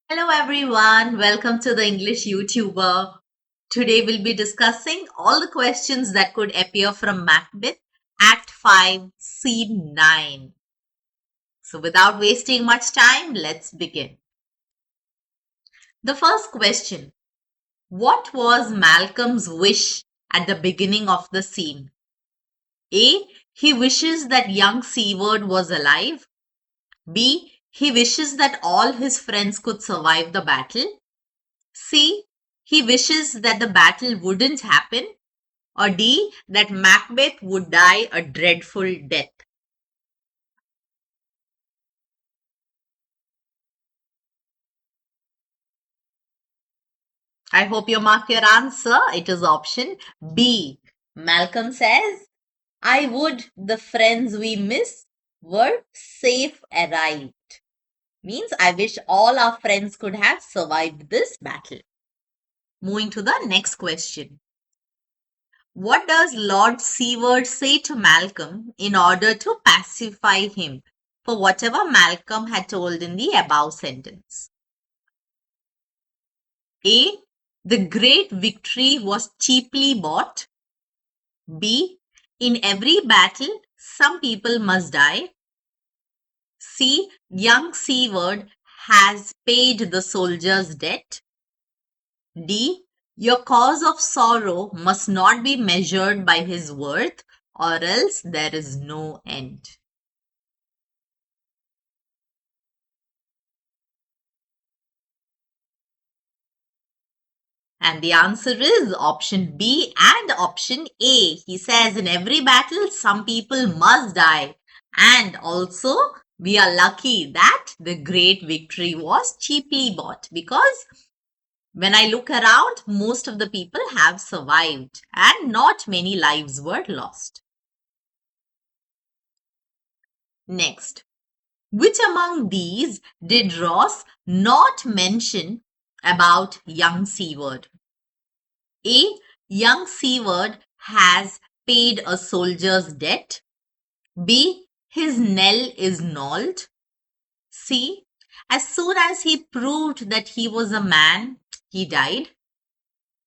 Hello everyone, welcome to the English YouTuber. Today we'll be discussing all the questions that could appear from Macbeth, Act 5, Scene 9. So without wasting much time, let's begin. The first question: what was Malcolm's wish at the beginning of the scene? A. He wishes that young Seward was alive. B. He wishes that all his friends could survive the battle. C. He wishes that the battle wouldn't happen. Or D. That Macbeth would die a dreadful death. I hope you mark your answer. It is option B. Malcolm says, I would the friends we miss were safe arrived. Means I wish all our friends could have survived this battle. Moving to the next question. What does Lord Seward say to Malcolm in order to pacify him for whatever Malcolm had told in the above sentence? A. The great victory was cheaply bought. B. In every battle, some people must die. C. Young Seward has paid the soldier's debt. D. Your cause of sorrow must not be measured by his worth, or else there is no end. And the answer is option B and option A. He says in every battle, some people must die. And also, we are lucky that the great victory was cheaply bought because when I look around, most of the people have survived and not many lives were lost. Next, which among these did Ross not mention about young Seward? A. Young Seward has paid a soldier's debt. B. His knell is gnawed. C. As soon as he proved that he was a man, he died.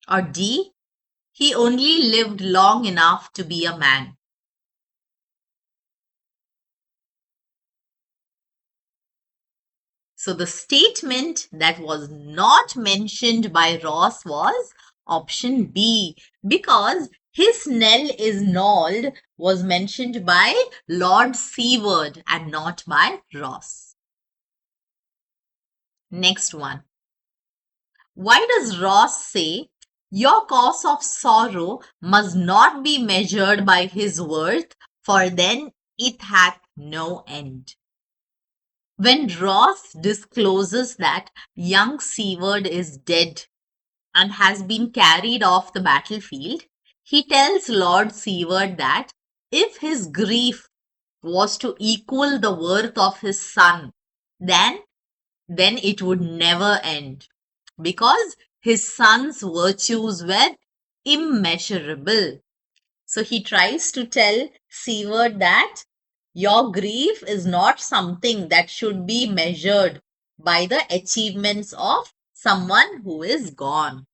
Or D. He only lived long enough to be a man. So the statement that was not mentioned by Ross was option B, because his knell is gnawed was mentioned by Lord Seward and not by Ross. Next one. Why does Ross say your cause of sorrow must not be measured by his worth, for then it hath no end? When Ross discloses that young Seward is dead and has been carried off the battlefield, he tells Lord Seward that if his grief was to equal the worth of his son, then it would never end because his son's virtues were immeasurable. So he tries to tell Seward that your grief is not something that should be measured by the achievements of someone who is gone.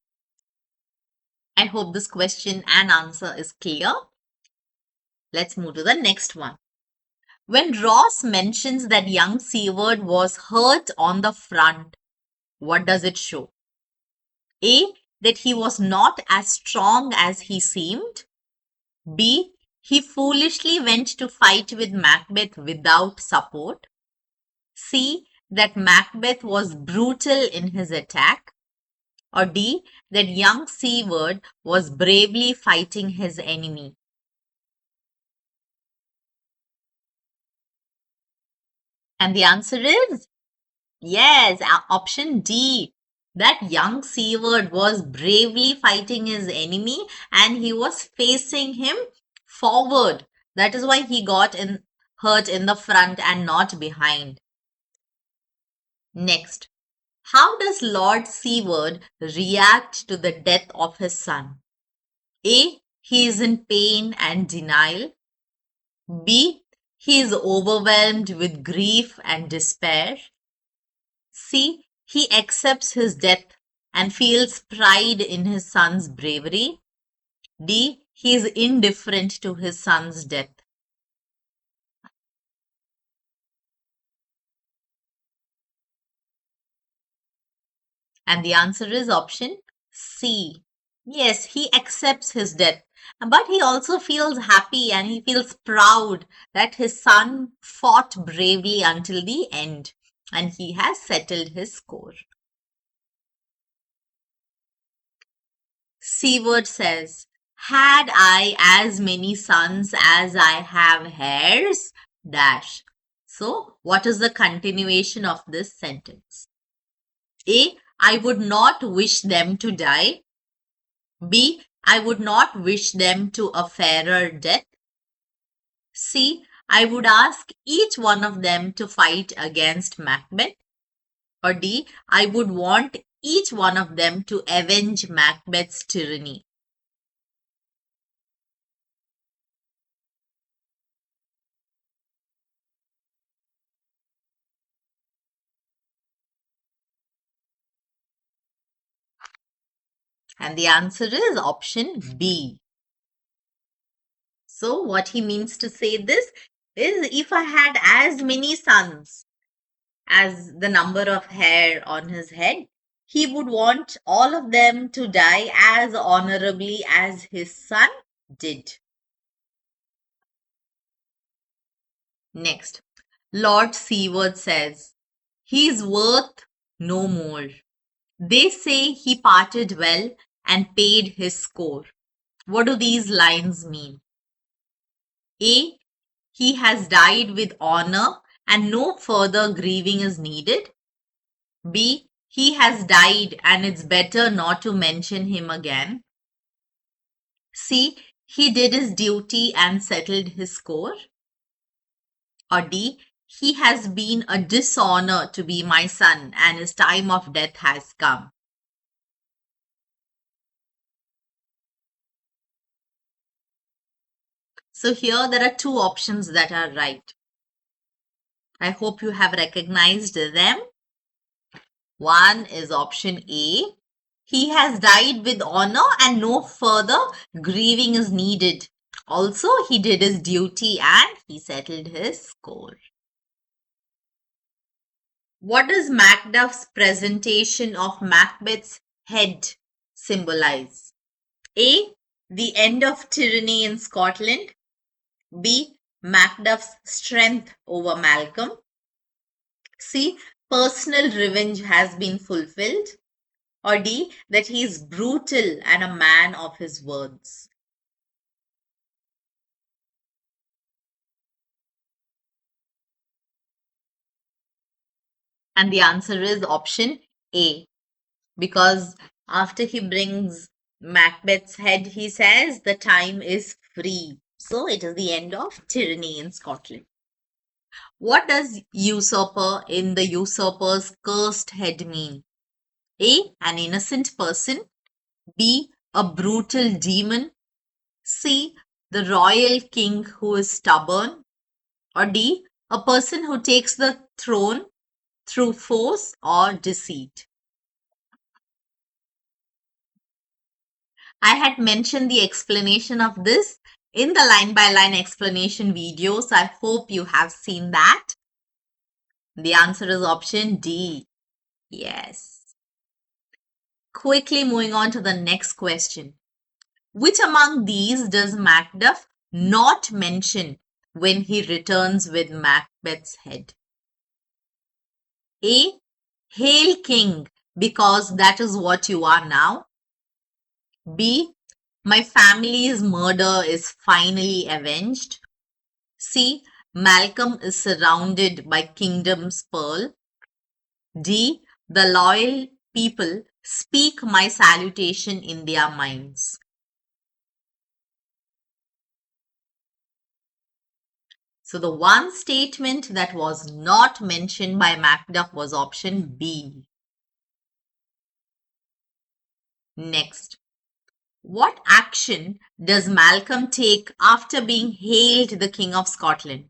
I hope this question and answer is clear. Let's move to the next one. When Ross mentions that young Seward was hurt on the front, what does it show? A. That he was not as strong as he seemed. B. He foolishly went to fight with Macbeth without support. C. That Macbeth was brutal in his attack. Or D. That young Seward was bravely fighting his enemy. And the answer is yes, option D. That young Seward was bravely fighting his enemy and he was facing him forward. That is why he got hurt in the front and not behind. Next, how does Lord Seward react to the death of his son? A. He is in pain and denial. B. He is overwhelmed with grief and despair. C. he accepts his death and feels pride in his son's bravery. D. He is indifferent to his son's death. And the answer is option C. Yes, he accepts his death, but he also feels happy and he feels proud that his son fought bravely until the end and he has settled his score. Seward says, had I as many sons as I have hairs, dash. So, what is the continuation of this sentence? A. I would not wish them to die. B. I would not wish them to a fairer death. C. I would ask each one of them to fight against Macbeth. Or D. I would want each one of them to avenge Macbeth's tyranny. And the answer is option B. So, what he means to say this is if I had as many sons as the number of hair on his head, he would want all of them to die as honorably as his son did. Next, Lord Seward says, he is worth no more. They say he parted well and paid his score. What do these lines mean? A. He has died with honor and no further grieving is needed. B. He has died and it's better not to mention him again. C. He did his duty and settled his score. Or D. He has been a dishonor to be my son and his time of death has come. So here there are two options that are right. I hope you have recognized them. One is option A. He has died with honor and no further grieving is needed. Also, he did his duty and he settled his score. What does Macduff's presentation of Macbeth's head symbolize? A. The end of tyranny in Scotland. B. Macduff's strength over Malcolm. C. Personal revenge has been fulfilled. Or D. That he is brutal and a man of his words. And the answer is option A. Because after he brings Macbeth's head, he says the time is free. So it is the end of tyranny in Scotland. What does usurper in the usurper's cursed head mean? A. An innocent person. B. A brutal demon. C. The royal king who is stubborn. Or D. A person who takes the throne through force or deceit. I had mentioned the explanation of this in the line by line explanation video, so I hope you have seen that. The answer is option D. Yes. Quickly moving on to the next question. Which among these does Macduff not mention when he returns with Macbeth's head? A. Hail King, because that is what you are now. B. My family's murder is finally avenged. C. Malcolm is surrounded by kingdom's pearl. D. The loyal people speak my salutation in their minds. So the one statement that was not mentioned by Macduff was option B. Next. What action does Malcolm take after being hailed the King of Scotland?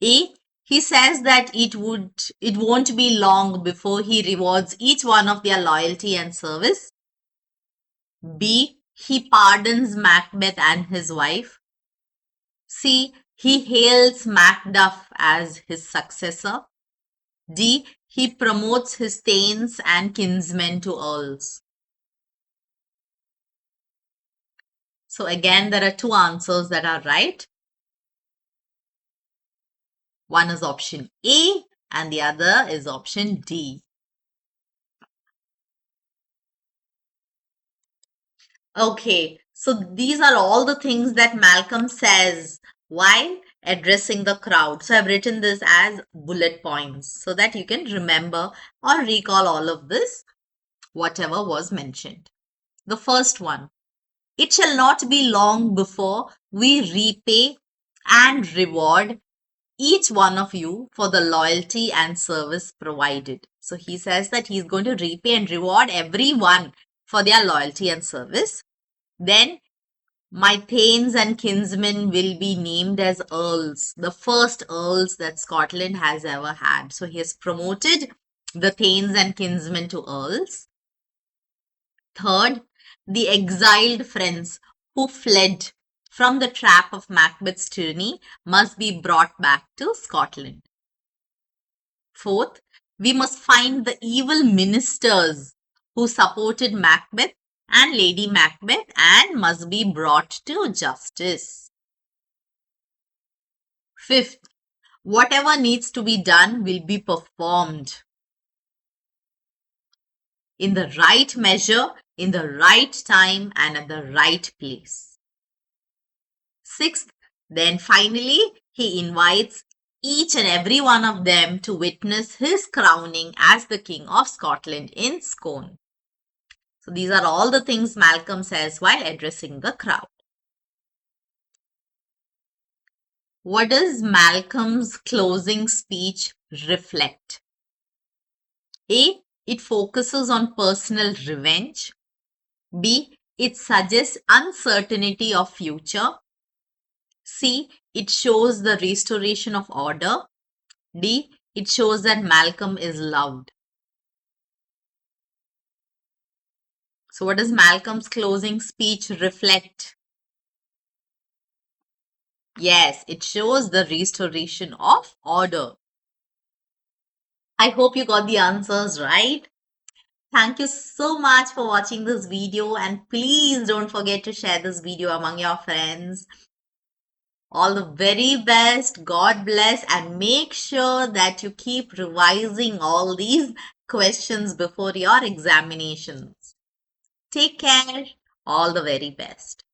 A. He says that it won't be long before he rewards each one of their loyalty and service. B. He pardons Macbeth and his wife. C. He hails Macduff as his successor. D. He promotes his thanes and kinsmen to earls. So again, there are two answers that are right. One is option A and the other is option D. Okay, so these are all the things that Malcolm says while addressing the crowd. So I've written this as bullet points so that you can remember or recall all of this, whatever was mentioned. The first one, it shall not be long before we repay and reward each one of you for the loyalty and service provided. So he says that he's going to repay and reward everyone for their loyalty and service. Then my thanes and kinsmen will be named as earls, the first earls that Scotland has ever had. So he has promoted the thanes and kinsmen to earls. Third, the exiled friends who fled from the trap of Macbeth's tyranny must be brought back to Scotland. Fourth, we must find the evil ministers who supported Macbeth and Lady Macbeth and must be brought to justice. Fifth, whatever needs to be done will be performed in the right measure, in the right time, and at the right place. Sixth, then finally, he invites each and every one of them to witness his crowning as the King of Scotland in Scone. So these are all the things Malcolm says while addressing the crowd. What does Malcolm's closing speech reflect? A. It focuses on personal revenge. B. It suggests uncertainty of future. C. It shows the restoration of order. D. It shows that Malcolm is loved. So what does Malcolm's closing speech reflect? Yes, it shows the restoration of order. I hope you got the answers right. Thank you so much for watching this video and please don't forget to share this video among your friends. All the very best. God bless and make sure that you keep revising all these questions before your examinations. Take care. All the very best.